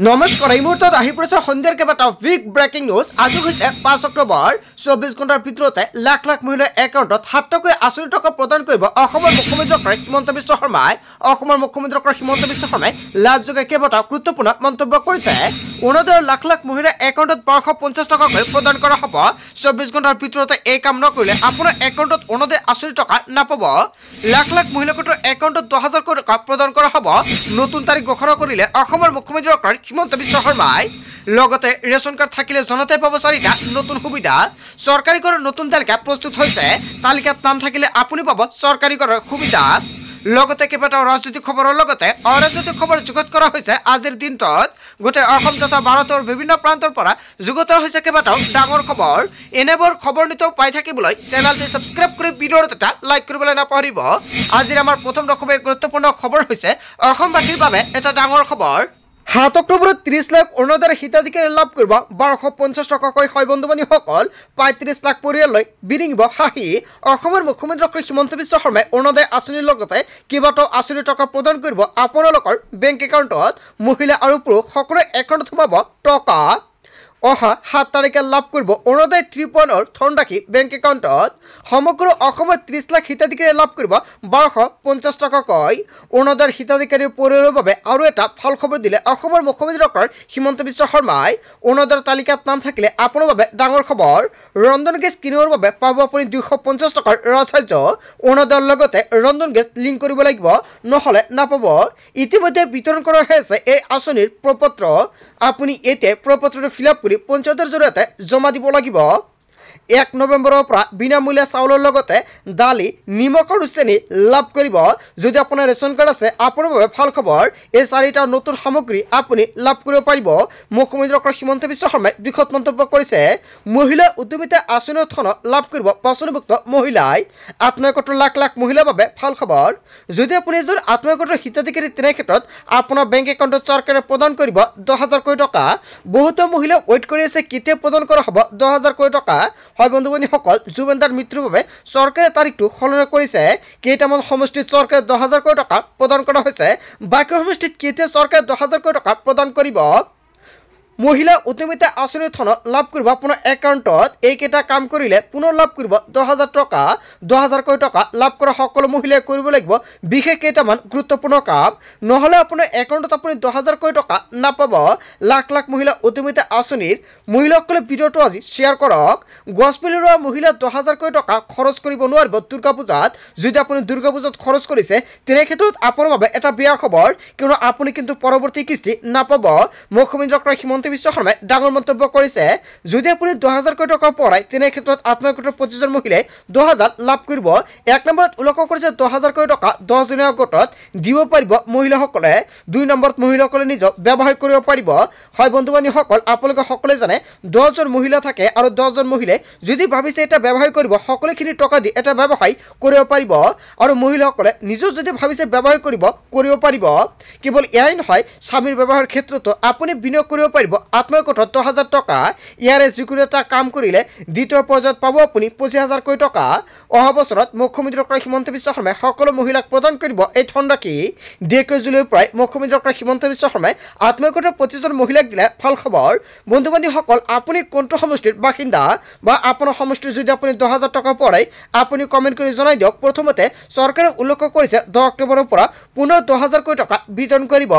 নমস্কাৰ এই মুহূৰ্তত আহি পৰিছে সন্ধিয়াৰ কেইবাটাও বিগ ব্ৰেকিং নিউজ। আজি হৈছে 5 অক্টোবৰ। 24 ঘণ্টাৰ ভিতৰতে লাখ লাখ মহিলাৰ একাউণ্টত 7 টকাকৈ 80 টকা প্ৰদান কৰিব অসমৰ মুখ্যমন্ত্ৰী ডক্টৰ হিমন্ত বিশ্ব শৰ্মাই। অসমৰ মুখ্যমন্ত্ৰী ডক্টৰ হিমন্ত বিশ্ব শৰ্মাই লাভযোগে কেইবাটাও গুৰুত্বপূৰ্ণ মন্তব্য কৰিছে। অৰুণোদয়ৰ লাখ লাখ মহিলাৰ একাউণ্টত 1250 টকাকৈ প্ৰদান কৰা হ'ব। 24 ঘণ্টাৰ ভিতৰতে এই কাম নকৰিলে আপোনাৰ একাউণ্টত অৰুণোদয় 80 টকা নাপাব। লাখ লাখ মহিলাৰ একাউণ্টত 10,000 টকা প্ৰদান কৰা হ'ব। নতুন তাৰিখ ঘোষণা কৰিলে অসমৰ মুখ্যমন্ত্ৰী ডক্টৰ হিমন্ত বিশ্ব শৰ্মাই। লগতে ৰেচন কাৰ্ড থাকিলে জনতাই পাব 4টা নতুন সুবিধা। চৰকাৰী কৰৰ নতুন তালিকা প্ৰস্তুত হৈছে। তালিকাত নাম থাকিলে আপুনি পাব চৰকাৰী কৰৰ সুবিধা। লগতে কেইবাটাও ৰাজনৈতিক খবৰৰ লগতে অৰাজনৈতিক খবৰ যুগুত কৰা হৈছে। আজিৰ দিনটোত গোটেই অসম তথা ভাৰতৰ বিভিন্ন প্ৰান্তৰ পৰা যুগুত হৈছে কেইবাটাও ডাঙৰ খবৰ। এনেবোৰ খবৰ নিতৌ পাই থাকিবলৈ চেনেলটি ছাবস্ক্ৰাইব কৰি ভিডিঅ'ত এটা লাইক কৰিবলৈ নাপাহৰিব। আজিৰ আমাৰ প্ৰথম খুবেই গুৰুত্বপূৰ্ণ খবৰ হৈছে অসমবাসীৰ বাবে এটা ডাঙৰ খবৰ। 7 অক্টোবৰত 30 লাখ অৰুণোদয়ৰ হিতাধিকাৰী লাভ কৰিব 1250 টকাকৈ হয় বন্ধু বান্ধৱীসকল। 35 লাখ পৰিয়াললৈ বিৰিঙিব হাঁহি। অসমৰ মুখ্যমন্ত্ৰী ডক্টৰ হিমন্ত বিশ্ব শৰ্মাই অৰুণোদয় আঁচনিৰ লগতে কেইবাটাও 80 টকা প্ৰদান কৰিব আপোনালোকৰ বেংক একাউণ্টত। মহিলা আৰু পুৰুষ সকলোৰে একাউণ্টত সোমাব টকা। অহা 7 তাৰিখে লাভ কৰিব অৰুণোদয় 3.0 ধনৰাশি বেংক একাউণ্টত। সমগ্ৰ অসমৰ 30 লাখ হিতাধিকাৰীয়ে লাভ কৰিব 1250 টকাকৈ। অৰুণোদয়ৰ হিতাধিকাৰী পৰিয়ালৰ বাবে আৰু এটা ভাল খবৰ দিলে অসমৰ মুখ্যমন্ত্ৰী ডক্টৰ হিমন্ত বিশ্ব শৰ্মাই। অৰুণোদয়ৰ তালিকাত নাম থাকিলে আপোনাৰ বাবে ডাঙৰ খবৰ। ৰন্ধন গেছ কিনিবৰ বাবে পাব আপুনি 250 টকাৰ ৰাজসাহায্য। অৰুণোদয়ৰ লগতে ৰন্ধন গেছ লিংক কৰিব লাগিব, নহ'লে নাপাব। ইতিমধ্যে বিতৰণ কৰা হৈছে এই আঁচনিৰ প্ৰপত্ৰ। আপুনি এতিয়া প্ৰপত্ৰটো ফিল আপ কৰি পঞ্চায়তৰ জৰিয়তে জমা দিব লাগিব। 1 নৱেম্বৰৰ পৰা বিনামূলীয়া চাউলৰ লগতে দালি, নিমখ আৰু চেনি লাভ কৰিব। যদি আপোনাৰ ৰেচন কাৰ্ড আছে আপোনাৰ বাবে ভাল খবৰ। এই 4টা নতুন সামগ্ৰী আপুনি লাভ কৰিব পাৰিব। মুখ্যমন্ত্ৰী ডক্টৰ হিমন্ত বিশ্ব শৰ্মাই বিশদ মন্তব্য কৰিছে। মহিলা উদ্যমিতা আঁচনিৰ ধন লাভ কৰিব বাছনিভুক্ত মহিলাই। আত্মসহায়ক লাখ লাখ মহিলাৰ বাবে ভাল খবৰ। যদি আপুনি এজন আত্মসহায়ক হিতাধিকাৰী তেনে ক্ষেত্ৰত আপোনাৰ বেংক একাউণ্টত চৰকাৰে প্ৰদান কৰিব 10,000 টকা। বহুতো মহিলা ৱেইট কৰি আছে কেতিয়া প্ৰদান কৰা হ'ব 10,000 টকা। হয় বন্ধু বান্ধৱীসকল, জুবেন দাৰ মৃত্যুৰ বাবে চৰকাৰে তাৰিখটো সলনি কৰিছে। কেইটামান সমষ্টিত চৰকাৰে 10,000 টকা প্ৰদান কৰা হৈছে। বাকী সমষ্টিত কেতিয়া চৰকাৰে 10,000 টকা প্ৰদান কৰিব। মহিলা উদ্যমিতা আঁচনিৰ ধন লাভ কৰিব আপোনাৰ একাউণ্টত। এইকেইটা কাম কৰিলে পুনৰ লাভ কৰিব 10,000 টকা। 10,000 টকা লাভ কৰা সকলো মহিলাই কৰিব লাগিব বিশেষ কেইটামান গুৰুত্বপূৰ্ণ কাম, নহ'লে আপোনাৰ একাউণ্টত আপুনি 10,000 টকা নাপাব। লাখ লাখ মহিলা উদ্যমিতা আঁচনিৰ মহিলাসকলে ভিডিঅ'টো আজি শ্বেয়াৰ কৰক। গছ পুলি ৰোৱা মহিলা 10,000 টকা খৰচ কৰিব নোৱাৰিব দুৰ্গা পূজাত। যদি আপুনি দুৰ্গা পূজাত খৰচ কৰিছে তেনে ক্ষেত্ৰত আপোনাৰ বাবে এটা বেয়া খবৰ, কিয়নো আপুনি কিন্তু পৰৱৰ্তী কিস্তি নাপাব। মুখ্যমন্ত্ৰী ডক্টৰ হিমন্ত বিশ্ব শৰ্মাই ডাঙৰ মন্তব্য কৰিছে। যদি আপুনি 10,000 টকা পৰাই তেনে ক্ষেত্ৰত আত্মসহায়ক 25জন মহিলাই 10,000 লাভ কৰিব। 1 নম্বৰত উল্লেখ কৰিছে 10,000 টকা 10 দিনৰ গোটত দিব পাৰিব মহিলাসকলে। 2 নম্বৰত মহিলাসকলে নিজৰ ব্যৱসায় কৰিব পাৰিব। হয় বন্ধু বান্ধৱীসকল, আপোনালোকে সকলোৱে জানে 10জন মহিলা থাকে আৰু 10জন মহিলাই যদি ভাবিছে এটা ব্যৱসায় কৰিব সকলোখিনি টকা দি এটা ব্যৱসায় কৰিব পাৰিব। আৰু মহিলাসকলে নিজেও যদি ভাবিছে ব্যৱসায় কৰিব পাৰিব। কেৱল এয়াই নহয়, স্বামীৰ ব্যৱসায়ৰ ক্ষেত্ৰতো আপুনি বিনিয়োগ কৰিব পাৰিব আত্মসহায়ক 10,000 টকা। ইয়াৰে যিকোনো এটা কাম কৰিলে দ্বিতীয় পৰ্যায়ত পাব আপুনি 25,000 টকা। অহা বছৰত মুখ্যমন্ত্ৰী ডক্টৰ হিমন্ত বিশ্ব শৰ্মাই সকলো মহিলাক প্ৰদান কৰিব এই ধনৰাশি। 2 জুলাইৰ পৰাই মুখ্যমন্ত্ৰী ডক্টৰ হিমন্ত বিশ্ব শৰ্মাই আত্মসহায়ক 25জন মহিলাক দিলে ভাল খবৰ। বন্ধু বান্ধৱীসকল, আপুনি কোনটো সমষ্টিৰ বাসিন্দা বা আপোনাৰ সমষ্টিৰ যদি আপুনি 10,000 টকা পৰাই আপুনি কমেণ্ট কৰি জনাই দিয়ক। প্ৰথমতে চৰকাৰে উল্লেখ কৰিছে 10 অক্টোবৰৰ পৰা পুনৰ 10,000 টকা বিতৰণ কৰিব।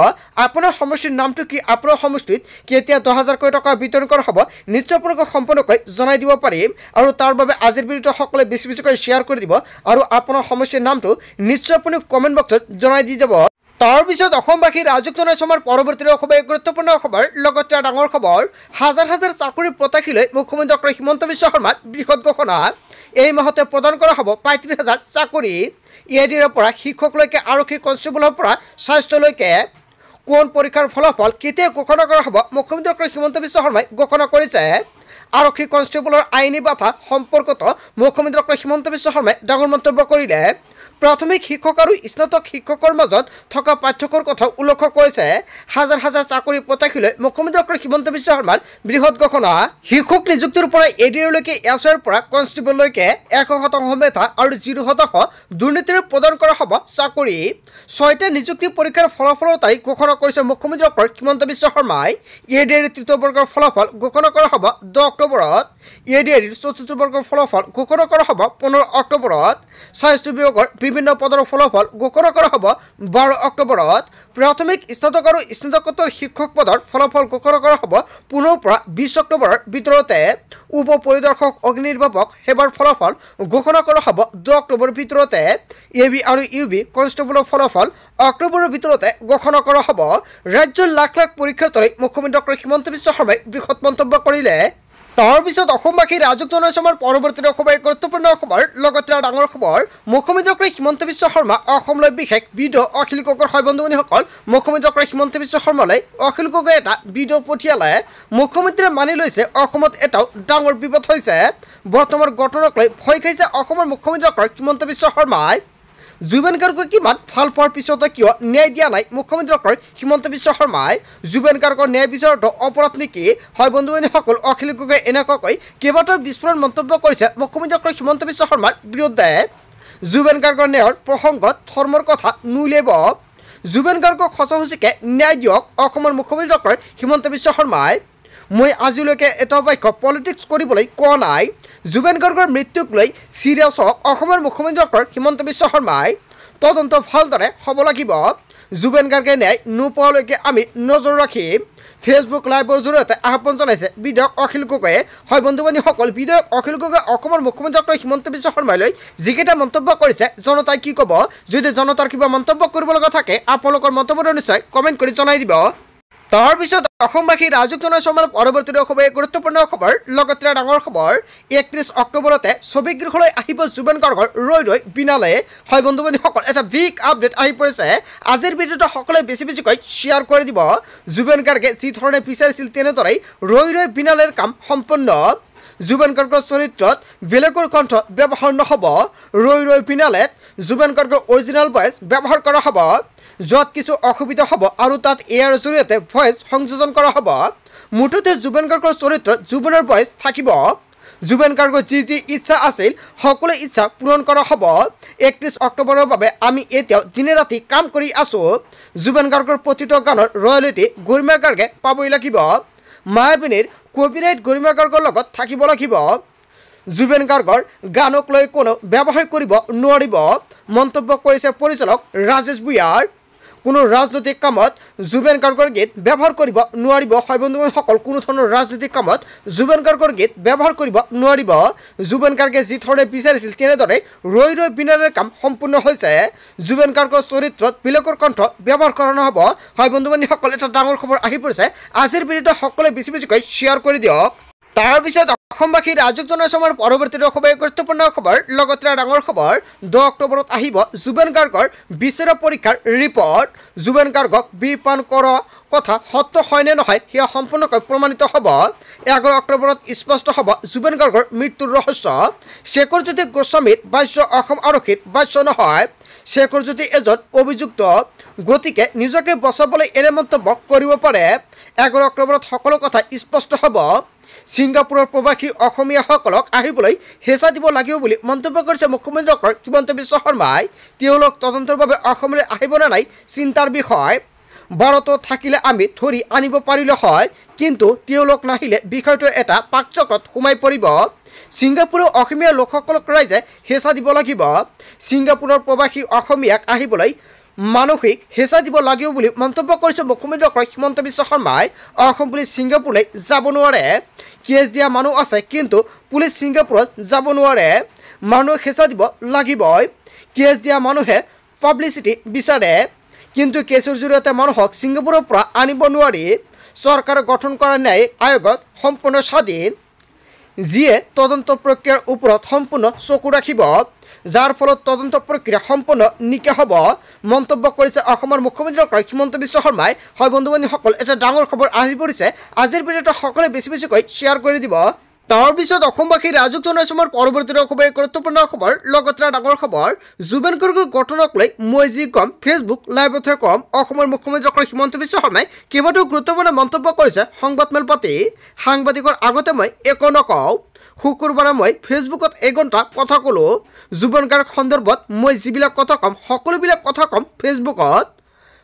আপোনাৰ সমষ্টিৰ নামটো কি, আপোনাৰ সমষ্টিত কেতিয়া 10,000 টকা বিতৰণ কৰা হ'ব নিশ্চয় আপোনালোকক সম্পূৰ্ণকৈ জনাই দিব পাৰিম। আৰু তাৰ বাবে আজিৰ ভিডিঅ'টো সকলোৱে বেছি বেছিকৈ শ্বেয়াৰ কৰি দিব আৰু আপোনাৰ সমষ্টিৰ নামটো নিশ্চয় আপুনি কমেণ্ট বক্সত জনাই দি যাব। তাৰপিছত অসমবাসী ৰাজুক জনাইছোঁ আমাৰ পৰৱৰ্তী খুবেই গুৰুত্বপূৰ্ণ খবৰ, লগতে ডাঙৰ খবৰ। হাজাৰ হাজাৰ চাকৰিৰ প্ৰত্যাশীলৈ মুখ্যমন্ত্ৰী ডক্টৰ হিমন্ত বিশ্ব শৰ্মাৰ বৃহৎ ঘোষণা। এই মাহতে প্ৰদান কৰা হ'ব 35,000 চাকৰি। EIDৰ পৰা শিক্ষকলৈকে, আৰক্ষী কনষ্টেবলৰ পৰা স্বাস্থ্যলৈকে। কোন পৰীক্ষাৰ ফলাফল কেতিয়া ঘোষণা কৰা হ'ব মুখ্যমন্ত্ৰী ডক্টৰ হিমন্ত বিশ্ব শৰ্মাই ঘোষণা কৰিছে। আৰক্ষী কনষ্টেবলৰ আইনী বাধা সম্পৰ্কত মুখ্যমন্ত্ৰী ডক্টৰ হিমন্ত বিশ্ব শৰ্মাই ডাঙৰ মন্তব্য কৰিলে। প্ৰাথমিক শিক্ষক আৰু স্নাতক শিক্ষকৰ মাজত থকা পাৰ্থক্যৰ কথা উল্লেখ কৰিছে। হাজাৰ হাজাৰ চাকৰি পতাখিলৈ মুখ্যমন্ত্ৰী ডক্টৰ হিমন্ত বিশ্ব শৰ্মাৰ বৃহৎ ঘোষণা। শিক্ষক নিযুক্তিৰ পৰা এডিআৰলৈকে এছৰ পৰা কনষ্টেবললৈকে 100% মেধা আৰু 0% দুৰ্নীতিৰে প্ৰদান কৰা হ'ব চাকৰি। 6টা নিযুক্তি পৰীক্ষাৰ ফলাফলৰ তাৰিখ ঘোষণা কৰিছে মুখ্যমন্ত্ৰী ডক্টৰ হিমন্ত বিশ্ব শৰ্মাই। এডিআৰ 3য় বৰ্গৰ ফলাফল ঘোষণা কৰা হ'ব 10 অক্টোবৰত। এডিআৰ 4ৰ্থ বৰ্গৰ ফলাফল ঘোষণা কৰা হ'ব 15 অক্টোবৰত। স্বাস্থ্য বিভাগৰ বিভিন্ন পদৰ ফলাফল ঘোষণা কৰা হ'ব 12 অক্টোবৰত। প্ৰাথমিক স্নাতক আৰু স্নাতকোত্তৰ শিক্ষক পদৰ ফলাফল ঘোষণা কৰা হ'ব 15 পৰা 20 অক্টোবৰৰ ভিতৰতে। উপ পৰিদৰ্শক অগ্নিনিৰ্বাপক সেৱাৰ ফলাফল ঘোষণা কৰা হ'ব 10 অক্টোবৰৰ ভিতৰতে। এবি আৰু ইউবি কনষ্টেবলৰ ফলাফল অক্টোবৰৰ ভিতৰতে ঘোষণা কৰা হ'ব। ৰাজ্যৰ লাখ লাখ পৰীক্ষাৰ্থীলৈ মুখ্যমন্ত্ৰী ডক্টৰ হিমন্ত বিশ্ব শৰ্মাই বৃহৎ মন্তব্য কৰিলে। তাৰ পিছত অসমবাসী ৰাজক জনাইছে আমাৰ পৰৱৰ্তী খুবেই গুৰুত্বপূৰ্ণ খবৰ। লগতে ডাঙৰ খবৰ, মুখ্যমন্ত্ৰী ডক্টৰ হিমন্ত বিশ্ব শৰ্মা অসমলৈ বিশেষ ভিডিঅ' অখিল গগৈৰ হয় বন্ধু বান্ধৱীসকল। মুখ্যমন্ত্ৰী ডক্টৰ হিমন্ত বিশ্ব শৰ্মালৈ অখিল গগৈয়ে এটা ভিডিঅ' পঠিয়ালে। মুখ্যমন্ত্ৰীয়ে মানি লৈছে অসমত এটাও ডাঙৰ বিপদ হৈছে। বৰ্তমান ঘটনাক লৈ ভয় খাইছে অসমৰ মুখ্যমন্ত্ৰী ডক্টৰ হিমন্ত বিশ্ব শৰ্মাই। জুবেন গাৰ্গক কিমান ভাল পোৱাৰ পিছতো কিয় ন্যায় দিয়া নাই মুখ্যমন্ত্ৰী ডক্টৰ হিমন্ত বিশ্ব শৰ্মাই? জুবেন গাৰ্গৰ ন্যায় বিচাৰটো অপৰাধ নেকি? হয় বন্ধু বান্ধৱীসকল, অখিল গগৈয়ে এনেকুৱাকৈ কেইবাটাও বিস্ফোৰণ মন্তব্য কৰিছে মুখ্যমন্ত্ৰী ডক্টৰ হিমন্ত বিশ্ব শৰ্মাৰ বিৰুদ্ধে। জুবেন গাৰ্গৰ ন্যায়ৰ প্ৰসংগত ধৰ্মৰ কথা নুলিয়াব। জুবেন গাৰ্গক সঁচাসঁচিকে ন্যায় দিয়ক অসমৰ মুখ্যমন্ত্ৰী ডক্টৰ হিমন্ত বিশ্ব শৰ্মাই। মই আজিলৈকে এটা বাক্য পলিটিক্স কৰিবলৈ কোৱা নাই। জুবেন গাৰ্গৰ মৃত্যুক লৈ চিৰিয়াছ হওক অসমৰ মুখ্যমন্ত্ৰী ডক্টৰ হিমন্ত বিশ্ব শৰ্মাই। তদন্ত ভালদৰে হ'ব লাগিব। জুবেন গাৰ্গে ন্যায় নোপোৱালৈকে আমি নজৰ ৰাখিম। ফেচবুক লাইভৰ জৰিয়তে আহ্বান জনাইছে বিধায়ক অখিল গগৈয়ে। হয় বন্ধু বান্ধৱীসকল, বিধায়ক অখিল গগৈ অসমৰ মুখ্যমন্ত্ৰী ডক্টৰ হিমন্ত বিশ্ব শৰ্মালৈ যিকেইটা মন্তব্য কৰিছে, জনতাই কি ক'ব? যদি জনতাৰ কিবা মন্তব্য কৰিব লগা থাকে আপোনালোকৰ মন্তব্যটো নিশ্চয় কমেণ্ট কৰি জনাই দিব। তাৰ পিছত অসমবাসী ৰাজক জনাইছে আমাৰ পৰৱৰ্তী খুবেই গুৰুত্বপূৰ্ণ খবৰ। লগতে ডাঙৰ খবৰ, 31 অক্টোবৰতে ছবিগৃহলৈ আহিব জুবেন গাৰ্গৰ ৰৈ ৰৈ বিনালে। হয় বন্ধু বান্ধৱীসকল, এটা বিগ আপডেট আহি পৰিছে। আজিৰ ভিডিঅ'টো সকলোৱে বেছি বেছিকৈ শ্বেয়াৰ কৰি দিব। জুবেন গাৰ্গে যি ধৰণে বিচাৰিছিল তেনেদৰেই ৰৈ ৰৈ বিনালেৰ কাম সম্পূৰ্ণ। জুবেন গাৰ্গৰ চৰিত্ৰত বেলেগৰ কণ্ঠ ব্যৱহাৰ নহ'ব। ৰৈ ৰৈ বিনালেত জুবেন গাৰ্গৰ অৰিজিনেল ভইচ ব্যৱহাৰ কৰা হ'ব। য'ত কিছু অসুবিধা হ'ব আৰু তাত এয়াৰ জৰিয়তে ভইচ সংযোজন কৰা হ'ব। মুঠতে জুবেন গাৰ্গৰ চৰিত্ৰত জুবেনৰ ভইচ থাকিব। জুবেন গাৰ্গৰ যি যি ইচ্ছা আছিল সকলো ইচ্ছা পূৰণ কৰা হ'ব। 31 অক্টোবৰৰ বাবে আমি এতিয়াও দিনে ৰাতি কাম কৰি আছোঁ। জুবেন গাৰ্গৰ প্ৰতিটো গানৰ ৰয়েলিটি গৰিমা গাৰ্গে পাবই লাগিব। মায়াবিনীৰ কপিৰাইট গৰিমা গাৰ্গৰ লগত থাকিব লাগিব। জুবেন গাৰ্গৰ গানক লৈ কোনো ব্যৱসায় কৰিব নোৱাৰিব মন্তব্য কৰিছে পৰিচালক ৰাজেশ ভূঞাৰ। কোনো ৰাজনৈতিক কামত জুবেন গাৰ্গৰ গীত ব্যৱহাৰ কৰিব নোৱাৰিব। হয় বন্ধুসকল, কোনো ধৰণৰ ৰাজনৈতিক কামত জুবেন গাৰ্গৰ গীত ব্যৱহাৰ কৰিব নোৱাৰিব। জুবেন গাৰ্গে যি ধৰণে বিচাৰিছিল তেনেদৰে ৰৈ ৰৈ বিনালেৰ কাম সম্পূৰ্ণ হৈছে। জুবেন গাৰ্গৰ চৰিত্ৰত বেলেগৰ কণ্ঠ ব্যৱহাৰ কৰা নহ'ব। হয় বন্ধুসকল, এটা ডাঙৰ খবৰ আহি পৰিছে। আজিৰ ভিডিঅ'টো সকলোৱে বেছি বেছিকৈ শ্বেয়াৰ কৰি দিয়ক। তাৰপিছত অসমবাসী ৰাজক জনাইছে আমাৰ পৰৱৰ্তী খুবেই গুৰুত্বপূৰ্ণ খবৰ। লগতে ডাঙৰ খবৰ, 10 অক্টোবৰত আহিব জুবেন গাৰ্গৰ বিচৰা পৰীক্ষাৰ ৰিপৰ্ট। জুবেন গাৰ্গক বিপান কৰা কথা সত্য হয় নে নহয় সেয়া সম্পূৰ্ণকৈ প্ৰমাণিত হ'ব। 11 অক্টোবৰত স্পষ্ট হ'ব জুবেন গাৰ্গৰ মৃত্যুৰ ৰহস্য। শেখৰজ্যোতি গোস্বামীৰ ভাষ্য অসম আৰক্ষীৰ ভাষ্য নহয়। শেখৰজ্যোতি এজন অভিযুক্ত, গতিকে নিজকে বচাবলৈ এনে মন্তব্য কৰিব পাৰে। 11 অক্টোবৰত সকলো কথা স্পষ্ট হ'ব। ছিংগাপুৰৰ প্ৰবাসী অসমীয়াসকলক আহিবলৈ হেঁচা দিব লাগিব বুলি মন্তব্য কৰিছে মুখ্যমন্ত্ৰী ডক্টৰ হিমন্ত বিশ্ব শৰ্মাই। তেওঁলোক তদন্তৰ বাবে অসমলৈ আহিব নে নাই চিন্তাৰ বিষয়। ভাৰতত থাকিলে আমি ধৰি আনিব পাৰিলোঁ হয়, কিন্তু তেওঁলোক নাহিলে বিষয়টো এটা পাকচক্ৰত সোমাই পৰিব। ছিংগাপুৰৰ অসমীয়া লোকসকলক ৰাইজে হেঁচা দিব লাগিব। ছিংগাপুৰৰ প্ৰবাসী অসমীয়াক আহিবলৈ মানসিক হেঁচা দিব লাগিব বুলি মন্তব্য কৰিছে মুখ্যমন্ত্ৰী ডক্টৰ হিমন্ত বিশ্ব শৰ্মাই। অসম পুলিচ ছিংগাপুৰলৈ যাব নোৱাৰে। কেছ দিয়া মানুহ আছে, কিন্তু পুলিচ ছিংগাপুৰত যাব নোৱাৰে। মানুহ হেঁচা দিব লাগিবই। কেছ দিয়া মানুহে পাব্লিচিটি বিচাৰে, কিন্তু কেছৰ জৰিয়তে মানুহক ছিংগাপুৰৰ পৰা আনিব নোৱাৰি। চৰকাৰ গঠন কৰা ন্যায়িক আয়োগত সম্পূৰ্ণ স্বাধীন, যিয়ে তদন্ত প্ৰক্ৰিয়াৰ ওপৰত সম্পূৰ্ণ চকু ৰাখিব, যাৰ ফলত তদন্ত প্ৰক্ৰিয়া সম্পূৰ্ণ নিকা হ'ব মন্তব্য কৰিছে অসমৰ মুখ্যমন্ত্ৰী ডক্টৰ হিমন্ত বিশ্ব শৰ্মাই। হয় বন্ধু বান্ধৱীসকল, এটা ডাঙৰ খবৰ আহি পৰিছে। আজিৰ ভিডিঅ'টো সকলোৱে বেছি বেছিকৈ শ্বেয়াৰ কৰি দিব। তাৰ পিছত অসমবাসীৰ ৰাজুক জনসমৰ পৰৱৰ্তী খুবেই গুৰুত্বপূৰ্ণ খবৰ লগতে ডাঙৰ খবৰ জুবেন গাৰ্গৰ ঘটনাক লৈ মই যি কম ফেচবুক লাইভতে কম অসমৰ মুখ্যমন্ত্ৰী ডক্টৰ হিমন্ত বিশ্ব শৰ্মাই কেইবাটাও গুৰুত্বপূৰ্ণ মন্তব্য কৰিছে সংবাদমেল পাতি সাংবাদিকৰ আগতে মই একো নকওঁ শুকুৰবাৰে মই ফেচবুকত এঘণ্টা কথা ক'লোঁ জুবেন গাৰ্গ সন্দৰ্ভত মই যিবিলাক কথা ক'ম সকলোবিলাক কথা ক'ম ফেচবুকত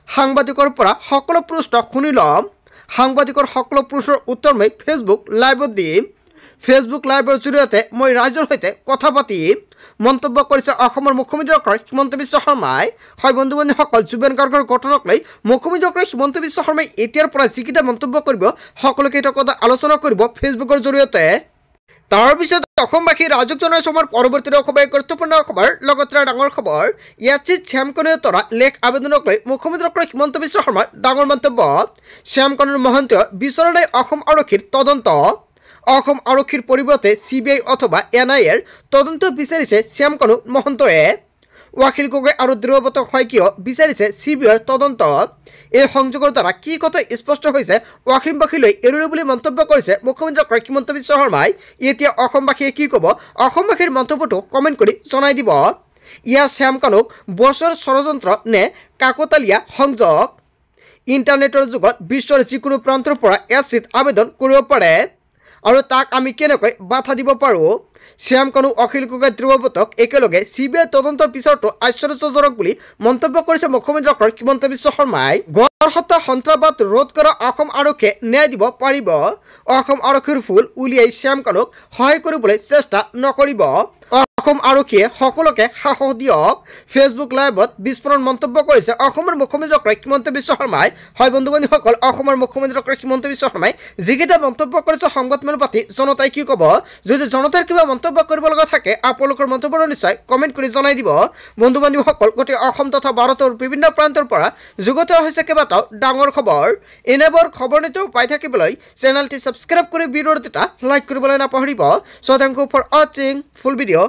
সাংবাদিকৰ পৰা সকলো প্ৰশ্ন শুনি ল'ম সাংবাদিকৰ সকলো প্ৰশ্নৰ উত্তৰ মই ফেচবুক লাইভত দিম ফেচবুক লাইভৰ জৰিয়তে মই ৰাইজৰ সৈতে কথা পাতিম মন্তব্য কৰিছে অসমৰ মুখ্যমন্ত্ৰী ডক্টৰ হিমন্ত বিশ্ব শৰ্মাই হয় বন্ধু বান্ধৱীসকল জুবেন গাৰ্গৰ ঘটনাক লৈ মুখ্যমন্ত্ৰী ডক্টৰ হিমন্ত বিশ্ব শৰ্মাই এতিয়াৰ পৰা যিকেইটা মন্তব্য কৰিব সকলোকেইটা কথা আলোচনা কৰিব ফেচবুকৰ জৰিয়তে তাৰ পিছত অসমবাসীৰ ৰাজুক জনসমৰ পৰৱৰ্তী খুবেই গুৰুত্বপূৰ্ণ খবৰ লগতে ডাঙৰ খবৰ ইয়াচিত শ্যামকণৰ তৰা লেখ আবেদনক লৈ মুখ্যমন্ত্ৰী ডক্টৰ হিমন্ত বিশ্ব শৰ্মাৰ ডাঙৰ মন্তব্য শ্যামকণৰ মহন্তই বিচৰা নাই অসম আৰক্ষীৰ তদন্ত অসম আৰক্ষীৰ পৰিৱৰ্তে CBI অথবা NIAৰ তদন্ত বিচাৰিছে শ্যামকণু মহন্তয়ে ৱাকিল গগৈ আৰু দ্ৰৱত শইকীয় বিচাৰিছে CBIৰ তদন্ত এই সংযোগৰ দ্বাৰা কি কথা স্পষ্ট হৈছে অসমবাসীলৈ এৰিলে বুলি মন্তব্য কৰিছে মুখ্যমন্ত্ৰী ডক্টৰ হিমন্ত বিশ্ব শৰ্মাই এতিয়া অসমবাসীয়ে কি ক'ব অসমবাসীৰ মন্তব্যটো কমেণ্ট কৰি জনাই দিব ইয়াৰ শ্যামকণুক বছৰ ষড়যন্ত্ৰ নে কাকতালীয়া সংযোগ ইণ্টাৰনেটৰ যুগত বিশ্বৰ যিকোনো প্ৰান্তৰ পৰা এচিত আবেদন কৰিব পাৰে আৰু তাক আমি কেনেকৈ বাধা দিব পাৰোঁ শ্যামকণু অখিল গগৈ দ্ৰৱতক একেলগে CBI তদন্ত পিছতো আশ্চৰ্যজনক বুলি মন্তব্য কৰিছে মুখ্যমন্ত্ৰী ডক্টৰ হিমন্ত বিশ্ব শৰ্মাই গড় হত্যা সন্ত্ৰাসবাদ ৰোধ কৰা অসম আৰক্ষীয়ে ন্যায় দিব পাৰিব অসম আৰক্ষীৰ ফুল উলিয়াই শ্যামকণুক সহায় কৰিবলৈ চেষ্টা নকৰিব অসম আৰক্ষীয়ে সকলোকে সাহস দিয়ক ফেচবুক লাইভত বিস্ফোৰণ মন্তব্য কৰিছে অসমৰ মুখ্যমন্ত্ৰী ডক্টৰ হিমন্ত বিশ্ব শৰ্মাই হয় বন্ধু বান্ধৱীসকল অসমৰ মুখ্যমন্ত্ৰী ডক্টৰ হিমন্ত বিশ্ব শৰ্মাই যিকেইটা মন্তব্য কৰিছে সংবাদমেল পাতি জনতাই কি ক'ব যদি জনতাৰ কিবা মন্তব্য কৰিব লগা থাকে আপোনালোকৰ মন্তব্য নিশ্চয় কমেণ্ট কৰি জনাই দিব বন্ধু বান্ধৱীসকল গোটেই অসম তথা ভাৰতৰ বিভিন্ন প্ৰান্তৰ পৰা যুগত হৈছে কেইবাটাও ডাঙৰ খবৰ এনেবোৰ খবৰ নিতৌ পাই থাকিবলৈ চেনেলটি ছাবস্ক্ৰাইব কৰি ভিডিঅ'টো এটা লাইক কৰিবলৈ নাপাহৰিব সো থ্যাংক ইউ ফৰ ৱাচিং ফুল ভিডিঅ'